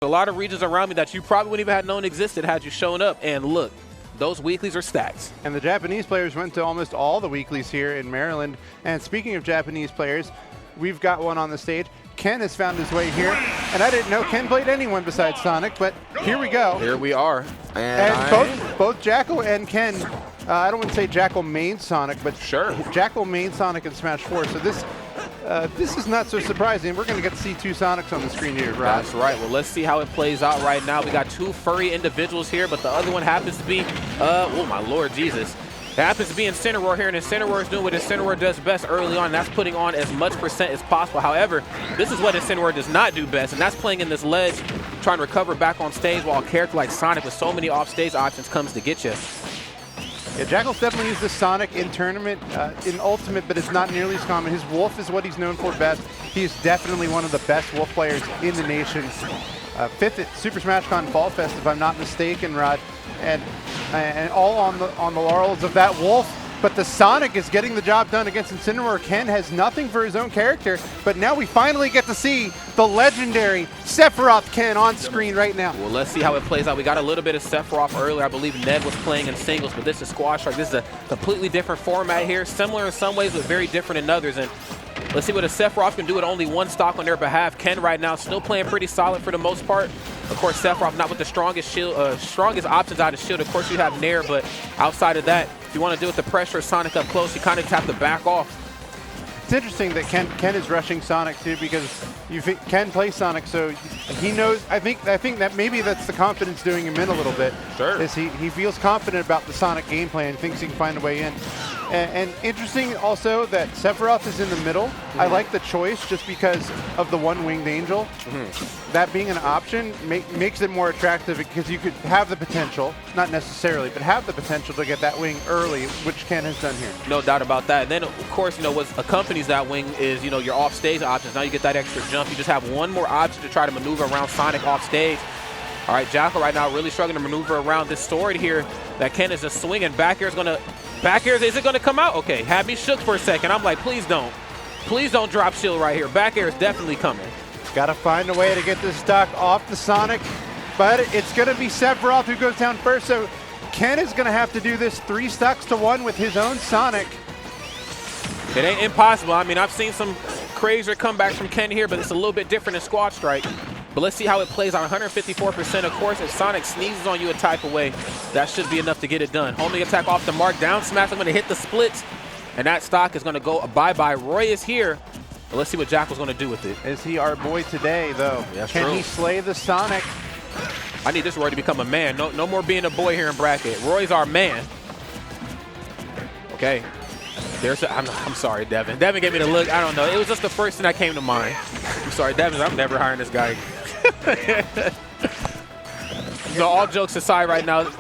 A lot of regions around me that you probably wouldn't even have known existed had you shown up. And look, those weeklies are stacked. And the Japanese players went to almost all the weeklies here in Maryland. And speaking of Japanese players, we've got one on the stage. Ken has found his way here. And I didn't know Ken played anyone besides Sonic, but here we go. Here we are. And both Jakal and Ken, I don't want to say Jakal main Sonic, but sure, Jakal main Sonic in Smash 4. So this is not so surprising. We're going to get to see two Sonics on the screen here, right? That's right. Well, let's see how it plays out right now. We got two furry individuals here, but the other one happens to be, oh my Lord Jesus. It happens to be Incineroar here, and Incineroar is doing what Incineroar does best early on, and that's putting on as much percent as possible. However, this is what Incineroar does not do best, and that's playing in this ledge, trying to recover back on stage while a character like Sonic with so many off-stage options comes to get you. Yeah, Jakal's definitely used the Sonic in tournament, in Ultimate, but it's not nearly as common. His Wolf is what he's known for best. He's definitely one of the best Wolf players in the nation. Fifth at Super Smash Con Fall Fest, if I'm not mistaken, Rod. And all on the laurels of that Wolf. But the Sonic is getting the job done against Incineroar. Ken has nothing for his own character, but now we finally get to see the legendary Sephiroth Ken on screen right now. Well, let's see how it plays out. We got a little bit of Sephiroth earlier. I believe Ned was playing in singles, but this is Squash Strike. This is a completely different format here, similar in some ways, but very different in others. And let's see what a Sephiroth can do with only one stock on their behalf. Ken right now still playing pretty solid for the most part. Of course, Sephiroth not with the strongest shield, strongest options out of shield. Of course, you have Nair, but outside of that, if you want to deal with the pressure of Sonic up close, you kind of have to back off. It's interesting that Ken is rushing Sonic too, because Ken plays Sonic, so he knows. I think that maybe that's the confidence doing him in a little bit. Sure. Is he feels confident about the Sonic gameplay and thinks he can find a way in. And interesting also that Sephiroth is in the middle. I like the choice just because of the one-winged angel. That being an option makes it more attractive, because you could have the potential, not necessarily, but have the potential to get that wing early, which Ken has done here. No doubt about that. And then, of course, what accompanies that wing is, your off-stage options. Now you get that extra jump. You just have one more option to try to maneuver around Sonic off-stage. All right, Jakal right now really struggling to maneuver around this sword here that Ken is just swinging. Back air is going to... Back air, is it going to come out? Okay, had me shook for a second. I'm like, please don't. Please don't drop shield right here. Back air is definitely coming. Got to find a way to get this stock off the Sonic, but it's going to be Sephiroth who goes down first, so Ken is going to have to do this 3 stocks to 1 with his own Sonic. It ain't impossible. I mean, I've seen some crazier comebacks from Ken here, but it's a little bit different in Squad Strike. But let's see how it plays on 154%. Of course, if Sonic sneezes on you a type of way, that should be enough to get it done. Homing attack off the mark, down smash. I'm going to hit the splits, and that stock is going to go bye-bye. Roy is here. But let's see what Jakal's going to do with it. Is he our boy today, though? That's Can true. he slay the Sonic? I need this Roy to become a man. No more being a boy here in bracket. Roy's our man. Okay. I'm sorry, Devin. Devin gave me the look. I don't know. It was just the first thing that came to mind. I'm sorry, Devin. I'm never hiring this guy. So all jokes aside right now,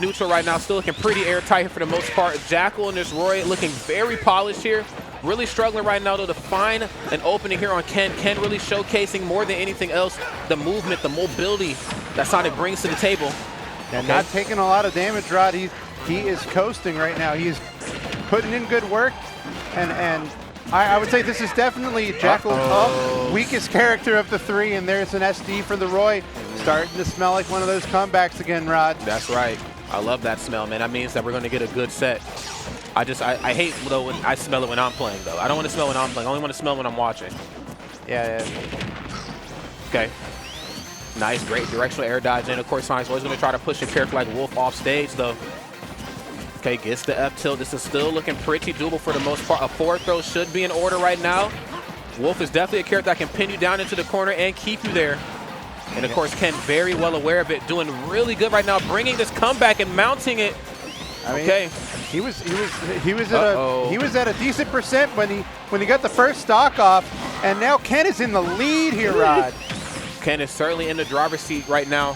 neutral right now, still looking pretty airtight for the most part. Jakal and this Roy looking very polished here. Really struggling right now, though, to find an opening here on Ken. Ken really showcasing more than anything else the movement, the mobility that Sonic brings to the table. And not taking a lot of damage, Rod. He is coasting right now. He's putting in good work, and I would say this is definitely Jakal's weakest character of the 3, and there's an SD for the Roy. Starting to smell like one of those comebacks again, Rod. That's right. I love that smell, man. That means that we're going to get a good set. I hate, though, when I smell it when I'm playing, though. I don't want to smell when I'm playing. I only want to smell when I'm watching. Yeah. Okay. Nice, great directional air dodge. And, of course, Sonic's always going to try to push a character like Wolf off stage, though. Okay, gets the F tilt. This is still looking pretty doable for the most part. A forward throw should be in order right now. Wolf is definitely a character that can pin you down into the corner and keep you there. And, of course, Ken very well aware of it, doing really good right now, bringing this comeback and mounting it. I mean, okay. He was at a decent percent when he got the first stock off, and now Ken is in the lead here, Rod. Ken is certainly in the driver's seat right now.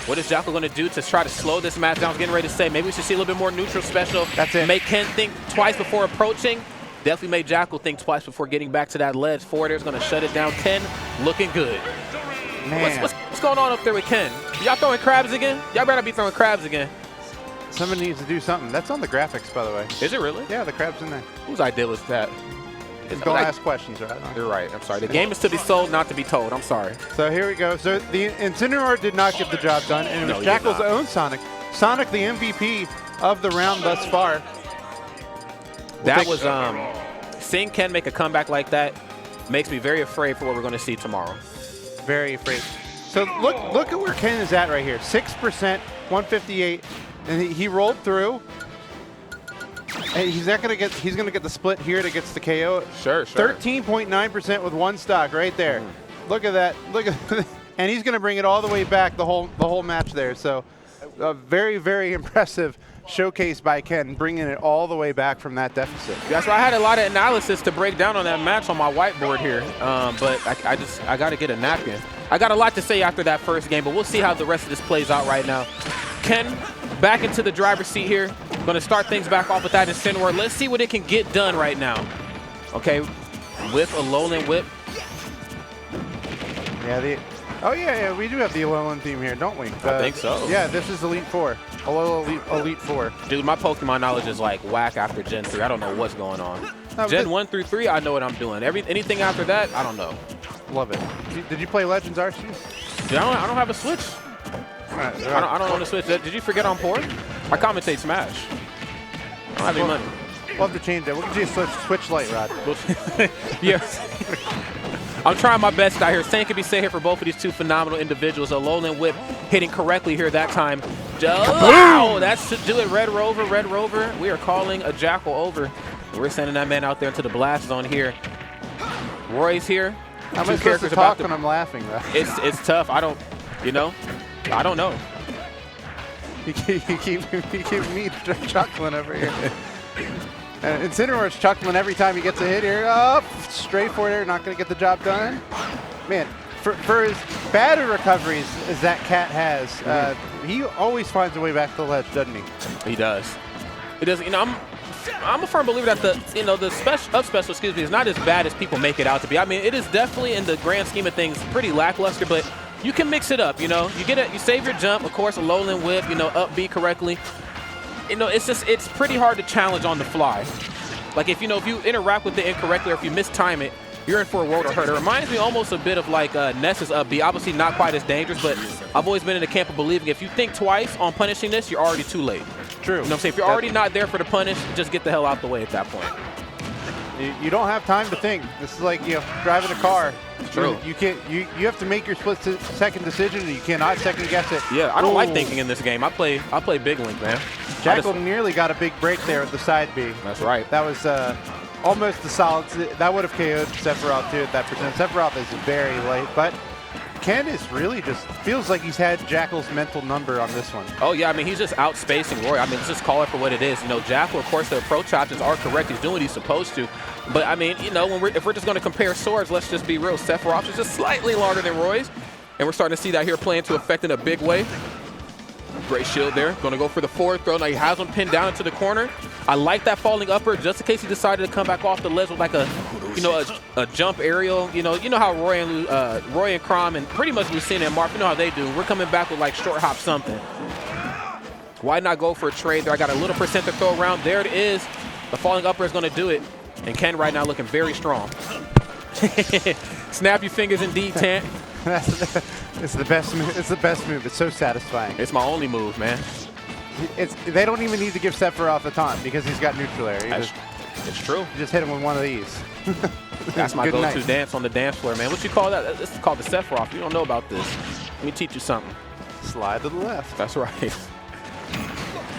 What is Jakal going to do to try to slow this match down? I was getting ready to say, maybe we should see a little bit more neutral special. That's it. Make Ken think twice before approaching. Definitely made Jakal think twice before getting back to that ledge. Forward air is going to shut it down. Ken looking good. Man. What's going on up there with Ken? Y'all throwing crabs again? Y'all better be throwing crabs again. Somebody needs to do something. That's on the graphics, by the way. Is it really? Yeah, the crab's in there. Whose idea was that? Don't ask questions, right? You're right. I'm sorry. The game is to be sold, not to be told. I'm sorry. So here we go. So the Incineroar did not get the job done, and it was Jakal's own Sonic. Sonic, the MVP of the round thus far. That was seeing Ken make a comeback like that makes me very afraid for what we're going to see tomorrow. Very afraid. So look at where Ken is at right here. 6%, 158, and he rolled through. And he's not gonna get. He's gonna get the split here that gets the KO. Sure. 13.9% with one stock right there. Look at that. Look at, and he's gonna bring it all the way back the whole match there. So, a very, very impressive showcase by Ken, bringing it all the way back from that deficit. That's why I had a lot of analysis to break down on that match on my whiteboard here. But I got to get a napkin. I got a lot to say after that first game, but we'll see how the rest of this plays out right now. Ken back into the driver's seat here. Going to start things back off with that Incineroar. Let's see what it can get done right now. Okay, with a lowland whip. Yeah, we do have the Alolan theme here, don't we? I think so. Yeah, this is Elite Four. Elite Four. Dude, my Pokemon knowledge is like whack after Gen 3. I don't know what's going on. No, Gen 1 through 3, I know what I'm doing. Anything after that, I don't know. Love it. Did you play Legends Arceus? Dude, I don't have a Switch. Right. I don't own a Switch. Did you forget on port? I commentate Smash. I don't have any money. Love to change that. We'll get you a Switch Lite, Rod. Yes. I'm trying my best out here. Same can be said here for both of these two phenomenal individuals. A lowland whip hitting correctly here that time. Wow, that's to do it. Red Rover. We are calling a Jakal over. We're sending that man out there into the blast zone here. Roy's here. How am I supposed to talk when I'm laughing, though? It's tough. I don't know. You keep me chuckling over here. And Incineroar's chuckling every time he gets a hit here. Up, straight for it, not going to get the job done. Man, for as bad a recoveries as that cat has, he always finds a way back to the ledge, doesn't he? He does. He does. You know, I'm a firm believer that the special is not as bad as people make it out to be. I mean, it is definitely in the grand scheme of things pretty lackluster, but you can mix it up. You know, you save your jump, of course, a lowland whip. You know, up B correctly. You know, it's pretty hard to challenge on the fly. Like if you interact with it incorrectly or if you mistime it, you're in for a world of hurt. It reminds me almost a bit of like Ness's up B. Obviously not quite as dangerous, but I've always been in the camp of believing if you think twice on punishing this, you're already too late. True. You know what I'm saying? If you're already not there for the punish, just get the hell out the way at that point. You don't have time to think. This is like, driving a car. True. You can't. You have to make your split-second decision, and you cannot second-guess it. Yeah, I don't like thinking in this game. I play Big Link, man. Jakal nearly got a big break there with the side B. That's right. That was almost the solid. That would have KO'd Sephiroth too at that percent. Sephiroth is very late, but Ken is really just feels like he's had Jakal's mental number on this one. Oh yeah, I mean he's just outspacing Roy. I mean just call it for what it is. You know, Jakal, of course, the approach options are correct. He's doing what he's supposed to. But I mean, you know, if we're just going to compare swords, let's just be real. Sephiroth is just slightly longer than Roy's, and we're starting to see that here play into effect in a big way. Great shield there. Going to go for the forward throw. Now he has him pinned down into the corner. I like that falling upper just in case he decided to come back off the ledge with like a jump aerial. You know how Roy and Crom and pretty much Lucina and Mark, you know how they do. We're coming back with like short hop something. Why not go for a trade there? I got a little percent to throw around. There it is. The falling upper is going to do it. And Ken right now looking very strong. Snap your fingers indeed, Tant. It's the best move. It's the best move. It's so satisfying. It's my only move, man. They don't even need to give Sephiroth a taunt because he's got neutral air. It's true. You just hit him with one of these. That's my go-to dance on the dance floor, man. What you call that? This is called the Sephiroth. You don't know about this. Let me teach you something. Slide to the left. That's right.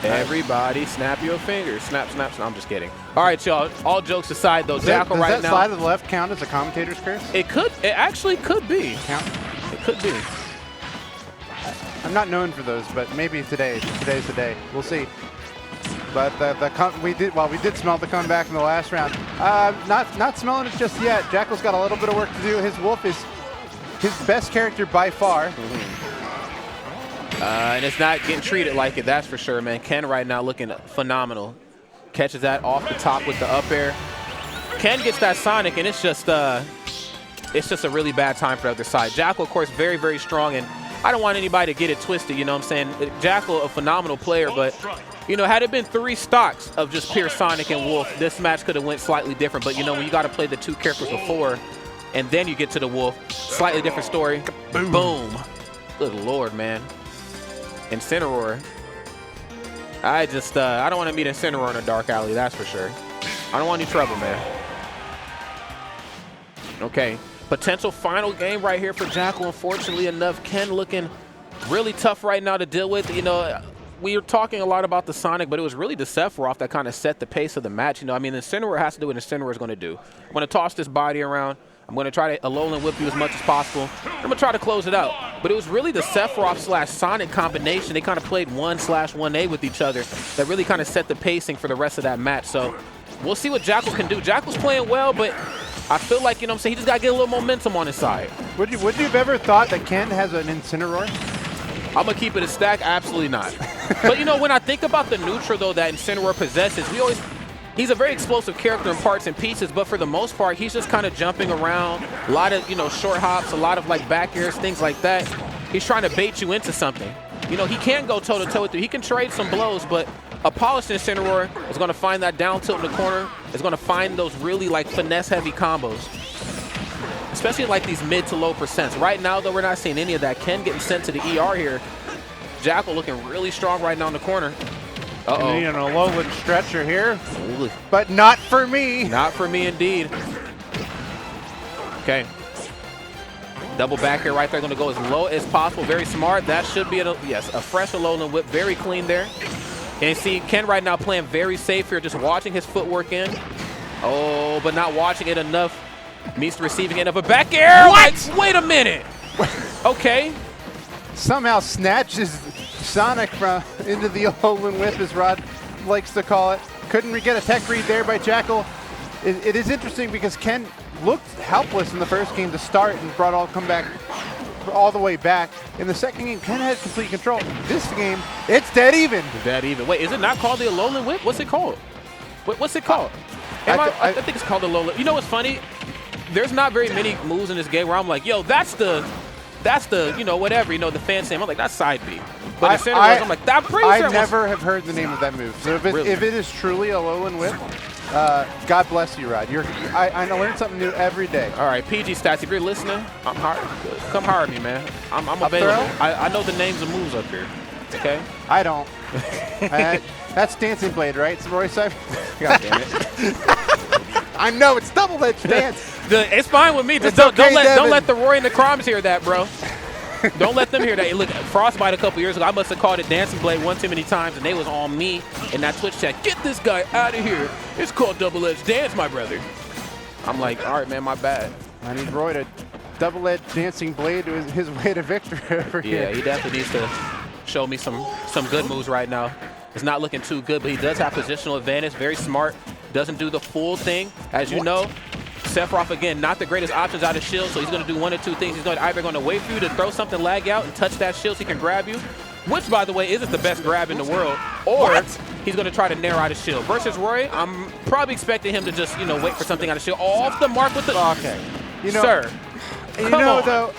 Everybody snap your fingers. Snap, snap, snap. I'm just kidding. All right, y'all. All jokes aside, though, Jakal right now. Does that slide to the left count as a commentator's curse? It could. It actually could be. It could be. I'm not known for those, but maybe today's the day. We'll see. But we did smell the comeback in the last round. Not smelling it just yet. Jakal's got a little bit of work to do. His Wolf is his best character by far. And it's not getting treated like it, that's for sure, man. Ken right now looking phenomenal. Catches that off the top with the up air. Ken gets that Sonic, and it's just a really bad time for the other side. Jakal, of course, very, very strong, and I don't want anybody to get it twisted, you know what I'm saying? Jakal, a phenomenal player, but, You know, had it been 3 stocks of just pure Sonic and Wolf, this match could have went slightly different. But, you know, when you got to play the 2 characters before and then you get to the Wolf, slightly different story. Boom. Good Lord, man. Incineroar. I don't want to meet Incineroar in a dark alley, that's for sure. I don't want any trouble, man. Okay, potential final game right here for Jakal. Unfortunately enough, Ken looking really tough right now to deal with. You know, we were talking a lot about the Sonic, but it was really the Sephiroth that kind of set the pace of the match. You know, I mean, Incineroar has to do what Incineroar is going to do. I'm going to toss this body around. I'm going to try to Alolan whip you as much as possible. I'm going to try to close it out. But it was really the Sephiroth / Sonic combination. They kind of played 1/1A with each other that really kind of set the pacing for the rest of that match. So we'll see what Jakal can do. Jakal's playing well, but I feel like, you know what I'm saying, he just got to get a little momentum on his side. Would you have ever thought that Ken has an Incineroar? I'm going to keep it a stack? Absolutely not. But, you know, when I think about the neutral, though, that Incineroar possesses, he's a very explosive character in parts and pieces, but for the most part, he's just kind of jumping around. A lot of, you know, short hops, a lot of, like, back airs, things like that. He's trying to bait you into something. You know, he can go toe-to-toe with you. He can trade some blows, but a polished Incineroar is going to find that down tilt in the corner. Is going to find those really, like, finesse-heavy combos, especially like these mid to low percents. Right now, though, we're not seeing any of that. Ken getting sent to the ER here. Jakal looking really strong right now in the corner. Uh-oh. Need an Alolan stretcher here, but not for me. Not for me, indeed. Okay. Double back here right there. Going to go as low as possible. Very smart. That should be, a fresh Alolan whip. Very clean there. And you see Ken right now playing very safe here, just watching his footwork in. Oh, but not watching it enough. Meets the receiving end of a back air. What? Like, wait a minute. Okay. Somehow snatches Sonic from into the Alolan whip, as Rod likes to call it. Couldn't get a tech read there by Jakal. It is interesting because Ken looked helpless in the first game to start and brought all the way back. In the second game, Ken had complete control. This game, it's dead even. Dead even. Wait, is it not called the Alolan whip? What's it called? What's it called? I think it's called the Alolan. You know what's funny? There's not very many moves in this game where I'm like, yo, that's the, you know, whatever, you know, the fan saying, I'm like, that's side B. But I'm like, I'm pretty sure. I never have heard the name of that move. So if it is truly a Alolan whip, God bless you, Rod. I learn something new every day. All right, PG Stats, if you're listening, come hire me, man. I'm available. I know the names of moves up here. Okay? I don't. That's Dancing Blade, right? It's Roy Cypher. God damn it. I know, it's double-edged dance. It's fine with me. Just don't let the Roy and the Croms hear that, bro. Don't let them hear that. Hey, look, Frostbite a couple years ago, I must have called it Dancing Blade one too many times, and they was on me in that Twitch chat. Get this guy out of here. It's called double-edged dance, my brother. I'm like, all right, man, my bad. I need Roy to double-edged Dancing Blade to his way to victory over here. Yeah, he definitely needs to show me some good moves right now. It's not looking too good, but he does have positional advantage. Very smart. Doesn't do the full thing. As you know, Sephiroth, again, not the greatest options out of shield, so he's going to do one or two things. He's either going to wait for you to throw something, lag out, and touch that shield so he can grab you, which, by the way, isn't the best grab in the world, or he's going to try to narrow out his shield. Versus Roy, I'm probably expecting him to just, you know, wait for something out of shield. Off the mark with the... Okay. You know, sir, come on. Though,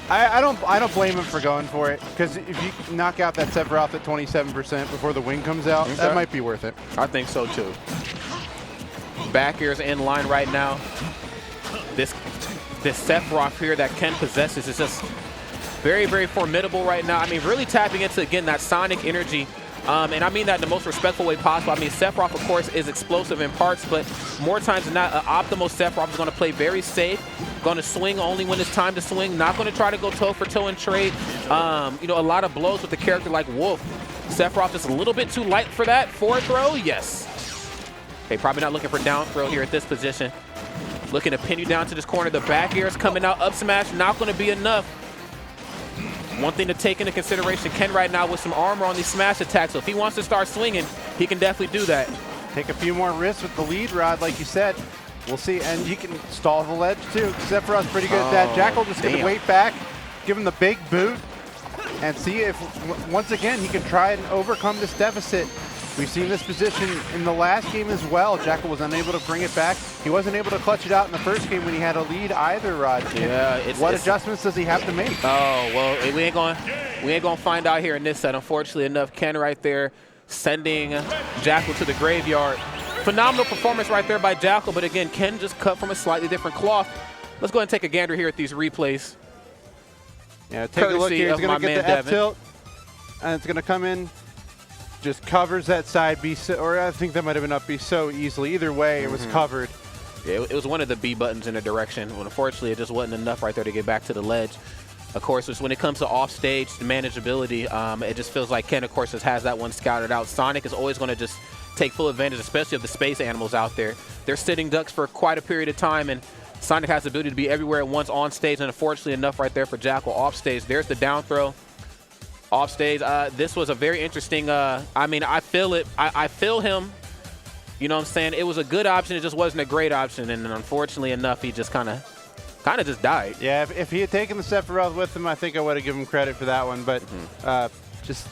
I don't blame him for going for it, because if you knock out that Sephiroth at 27% before the wing comes out, that might be worth it. I think so, too. Back air's in line right now. This Sephiroth here that Ken possesses is just very, very formidable right now. I mean, really tapping into, again, that Sonic energy. And I mean that in the most respectful way possible. I mean, Sephiroth, of course, is explosive in parts, but more times than not, an optimal Sephiroth is going to play very safe, going to swing only when it's time to swing, not going to try to go toe-for-toe and trade. You know, a lot of blows with a character like Wolf. Sephiroth is a little bit too light for that. Forward throw, yes. Okay, probably not looking for down throw here at this position. Looking to pin you down to this corner. The back air is coming out. Up smash, not going to be enough. One thing to take into consideration, Ken right now with some armor on these smash attacks. So if he wants to start swinging, he can definitely do that. Take a few more risks with the lead rod, like you said. We'll see. And you can stall the ledge, too. Sephiroth's pretty good at that. Jakal just going to wait back, give him the big boot, and see if, once again, he can try and overcome this deficit. We've seen this position in the last game as well. Jakal was unable to bring it back. He wasn't able to clutch it out in the first game when he had a lead either, Rod. Yeah, what adjustments does he have to make? Oh, well, we ain't gonna find out here in this set. Unfortunately enough, Ken right there sending Jakal to the graveyard. Phenomenal performance right there by Jakal, but again, Ken just cut from a slightly different cloth. Let's go ahead and take a gander here at these replays. Yeah, take a look here. He's going to get the F tilt, and it's going to come in. Just covers that side B, or I think that might have been up B so easily. Either way, it was covered. Yeah, it was one of the B buttons in the direction. Well, unfortunately, it just wasn't enough right there to get back to the ledge. Of course, when it comes to off-stage manageability, it just feels like Ken, of course, just has that one scouted out. Sonic is always going to just take full advantage, especially of the space animals out there. They're sitting ducks for quite a period of time, and Sonic has the ability to be everywhere at once on stage, and unfortunately enough right there for Jakal off stage. There's the down throw. Off stage, this was a very interesting, I mean, I feel it. I feel him. You know what I'm saying? It was a good option. It just wasn't a great option, and unfortunately enough, he just kind of just died. Yeah, if he had taken the Sephiroth with him, I think I would have given him credit for that one. But just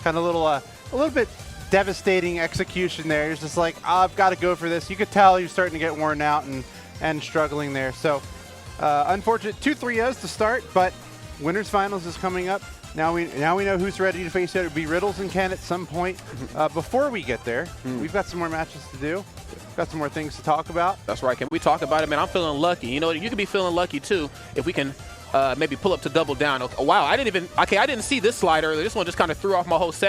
kind of a little bit devastating execution there. He's just like, oh, I've got to go for this. You could tell he was starting to get worn out and struggling there. So unfortunate 2 3-0s to start, but winners finals is coming up. Now we know who's ready to face it. It'll be Riddles and Ken at some point. Before we get there, we've got some more matches to do. Got some more things to talk about. That's right. Can we talk about it, man? I'm feeling lucky. You know, you could be feeling lucky too if we can maybe pull up to double down. Oh, wow, I didn't see this slide earlier. This one just kind of threw off my whole set.